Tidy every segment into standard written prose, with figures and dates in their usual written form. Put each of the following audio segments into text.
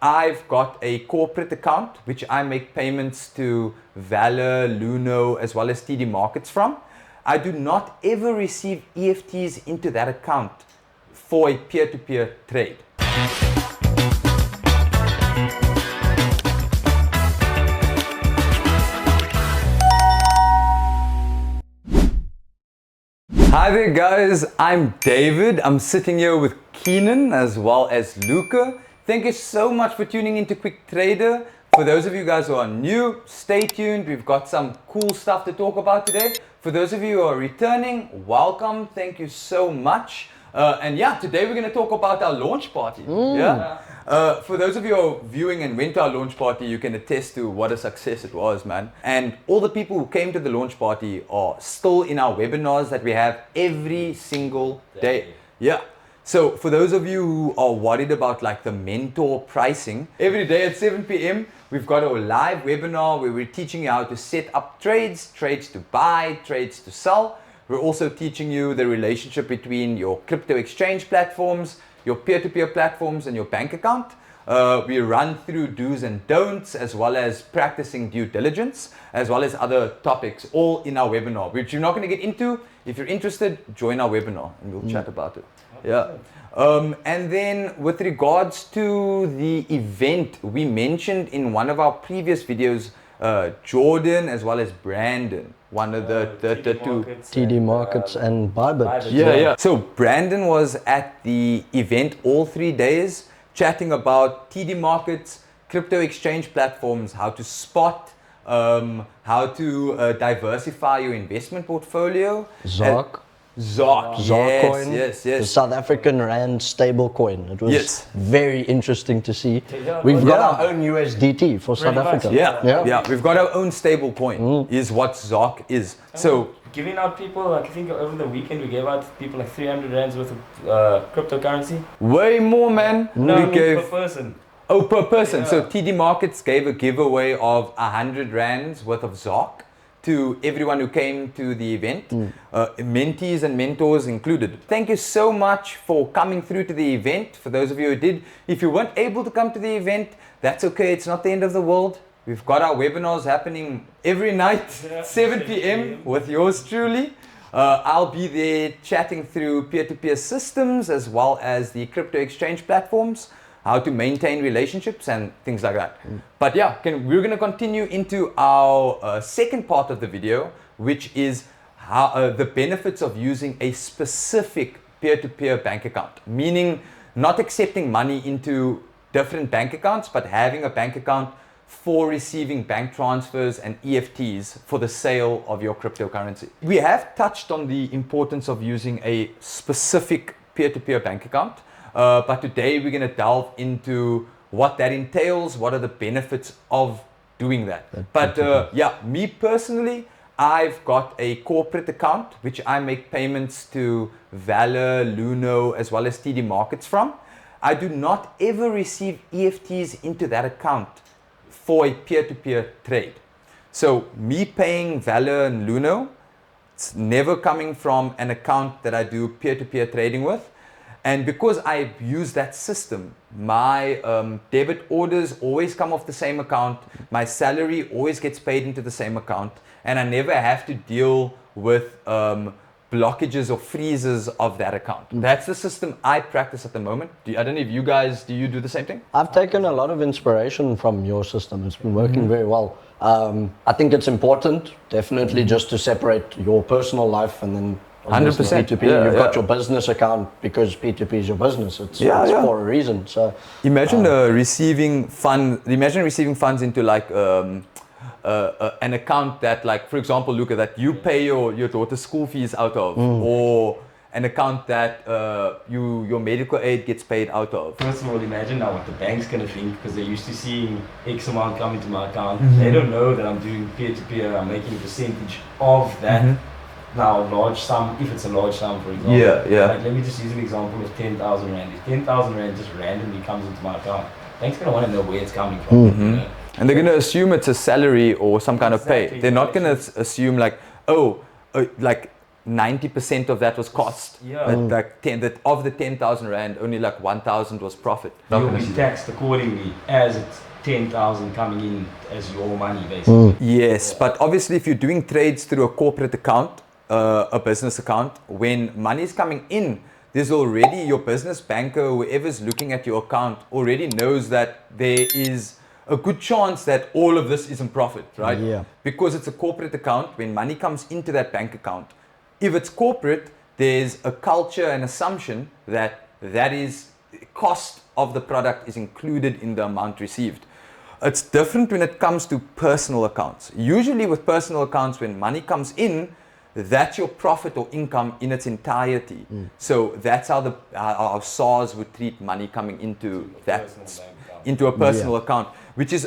I've got a corporate account which I make payments to Valor, Luno, as well as TD Markets from. I do not ever receive EFTs into that account for a peer-to-peer trade. Hi there guys, I'm David. I'm sitting here with Keenan as well as Luca. Thank you so much for tuning into Quick Trader. For those of you guys who are new, stay tuned. We've got some cool stuff to talk about today. For those of you who are returning, welcome. Thank you so much. And yeah, today we're going to talk about our launch party. Yeah. For those of you who are viewing and went to our launch party, you can attest to what a success it was, man. And all the people who came to the launch party are still in our webinars that we have every single day. Yeah. So for those of you who are worried about like the mentor pricing, every day at 7 p.m. we've got a live webinar where we're teaching you how to set up trades to buy, trades to sell. We're also teaching you the relationship between your crypto exchange platforms, your peer-to-peer platforms, and your bank account. We run through do's and don'ts, as well as practicing due diligence, as well as other topics, all in our webinar, which you're not going to get into. If you're interested, join our webinar and we'll chat about it. Yeah. And then with regards to the event, we mentioned in one of our previous videos, Jordan as well as Brandon, one of the two TD Markets and Bybit. Yeah. So Brandon was at the event all 3 days, chatting about TD Markets, crypto exchange platforms, how to spot, how to diversify your investment portfolio. ZOC, yes. The South African Rand stable coin. It was very interesting to see. We've got our own USDT for South Africa. Yeah, we've got our own stable coin, is what ZOC is. So giving out people, like I think over the weekend we gave out people like 300 rands worth of cryptocurrency. Way more, man. No, per person. Oh, per person. Yeah. So TD Markets gave a giveaway of 100 rands worth of ZOC to everyone who came to the event, mentees and mentors included. Thank you so much for coming through to the event. For those of you who did, if you weren't able to come to the event, that's okay. It's not the end of the world. We've got our webinars happening every night, 7 p.m. with yours truly. I'll be there chatting through peer-to-peer systems as well as the crypto exchange platforms, how to maintain relationships and things like that. But yeah, we're going to continue into our second part of the video, which is how the benefits of using a specific peer-to-peer bank account, meaning not accepting money into different bank accounts, but having a bank account for receiving bank transfers and EFTs for the sale of your cryptocurrency. We have touched on the importance of using a specific peer-to-peer bank account. But today we're going to delve into what that entails, what are the benefits of doing that. But yeah, me personally, I've got a corporate account which I make payments to Valor, Luno, as well as TD Markets from. I do not ever receive EFTs into that account for a peer-to-peer trade. So me paying Valor and Luno, it's never coming from an account that I do peer-to-peer trading with. And because I use that system, my debit orders always come off the same account. My salary always gets paid into the same account. And I never have to deal with blockages or freezes of that account. That's the system I practice at the moment. I don't know if you guys, do you do the same thing? I've taken a lot of inspiration from your system. It's been working very well. I think it's important, definitely, just to separate your personal life and then 100%. P2P. You've got your business account because P2P is your business. It's for a reason. So imagine receiving funds into like an account that, like, for example, Luca, that you pay your daughter's school fees out of, or an account that your medical aid gets paid out of. First of all, imagine now what the bank's going to think, because they're used to seeing X amount come into my account. They don't know that I'm doing peer-to-peer. I'm making a percentage of that. Now, large sum, if it's a large sum, for example. Like, let me just use an example of 10,000 rand. If 10,000 rand just randomly comes into my account, bank's going to want to know where it's coming from. You know? And they're going to assume it's a salary or some kind of pay. They're not going to assume like, like 90% of that was cost. Yeah. But like of the 10,000 rand, only like 1,000 was profit. You'll be taxed accordingly as it's 10,000 coming in as your money, basically. Yes, but obviously if you're doing trades through a corporate account, a business account, when money is coming in, there's already your business banker, whoever's looking at your account, already knows that there is a good chance that all of this isn't profit, right? Yeah. Because it's a corporate account, when money comes into that bank account, if it's corporate, there's a culture and assumption that that is cost of the product is included in the amount received. It's different when it comes to personal accounts. Usually with personal accounts, when money comes in, that's your profit or income in its entirety. So that's how our SARS would treat money coming into that, into a personal account, which is,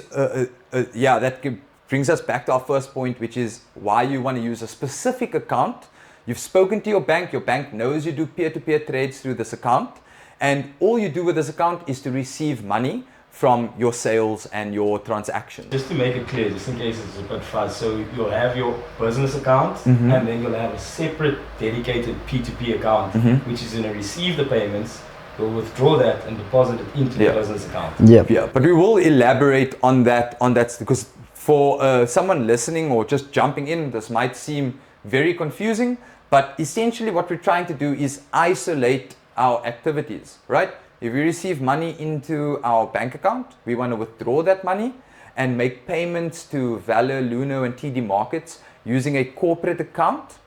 brings us back to our first point, which is why you want to use a specific account. You've spoken to your bank knows you do peer-to-peer trades through this account, and all you do with this account is to receive money from your sales and your transactions. Just to make it clear, just in case it's a bit fast, so you'll have your business account and then you'll have a separate dedicated P2P account, which is going to receive the payments, you'll withdraw that and deposit it into the business account. Yeah, but we will elaborate on that because for someone listening or just jumping in, this might seem very confusing, but essentially what we're trying to do is isolate our activities, right? If we receive money into our bank account, we want to withdraw that money and make payments to Valor, Luno, and TD Markets using a corporate account.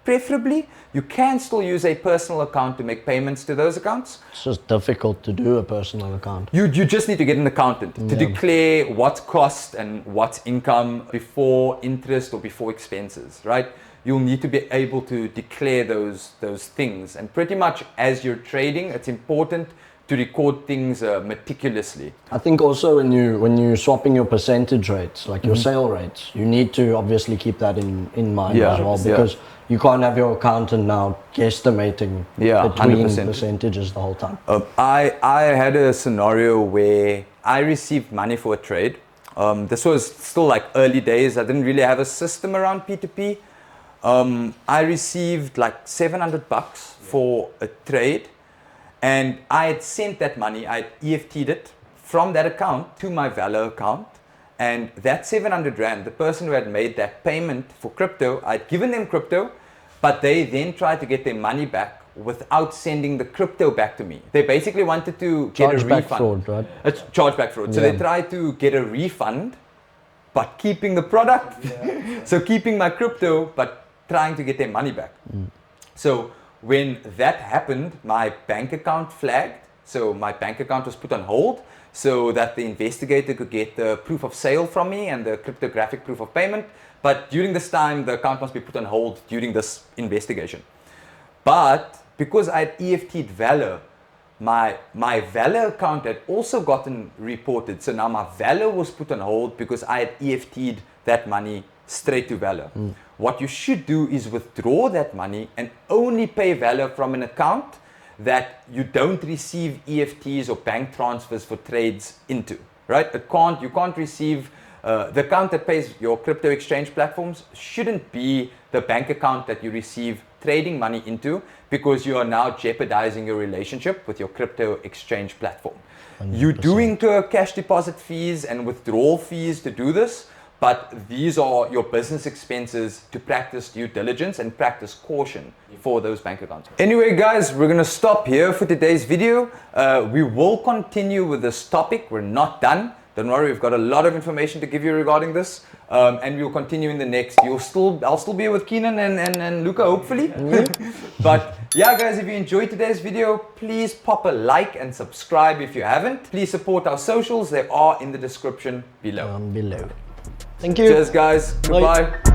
Preferably, you can still use a personal account to make payments to those accounts. It's just difficult to do a personal account. You just need to get an accountant to declare what's cost and what's income before interest or before expenses, right? You'll need to be able to declare those things. And pretty much as you're trading, it's important to record things meticulously. I think also when you're swapping your percentage rates, like your sale rates, you need to obviously keep that in mind as well, because you can't have your accountant now guesstimating between 100%. percentages the whole time. I had a scenario where I received money for a trade. This was still like early days. I didn't really have a system around P2P. I received like $700 for a trade, and I had sent that money, I had EFT'd it from that account to my Valor account, and that 700 Rand, the person who had made that payment for crypto, I'd given them crypto, but they then tried to get their money back without sending the crypto back to me. They basically wanted to get a refund. Chargeback fraud, right? It's chargeback fraud. So they tried to get a refund, but keeping the product. So keeping my crypto, but trying to get their money back. So when that happened, my bank account flagged. So my bank account was put on hold so that the investigator could get the proof of sale from me and the cryptographic proof of payment. But during this time, the account must be put on hold during this investigation. But because I had EFT'd Valor, my Valor account had also gotten reported. So now my Valor was put on hold because I had EFT'd that money straight to Valor. What you should do is withdraw that money and only pay Valor from an account that you don't receive EFTs or bank transfers for trades into, right? You can't receive, the account that pays your crypto exchange platforms shouldn't be the bank account that you receive trading money into, because you are now jeopardizing your relationship with your crypto exchange platform. 100%. You do incur cash deposit fees and withdrawal fees to do this, but these are your business expenses to practice due diligence and practice caution for those bank accounts. Anyway, guys, we're gonna stop here for today's video. We will continue with this topic. We're not done. Don't worry, we've got a lot of information to give you regarding this. And we'll continue in the next. I'll still be with Keenan and Luca, hopefully. But yeah, guys, if you enjoyed today's video, please pop a like and subscribe if you haven't. Please support our socials. They are in the description below. Thank you. Cheers, guys. Goodbye. Bye.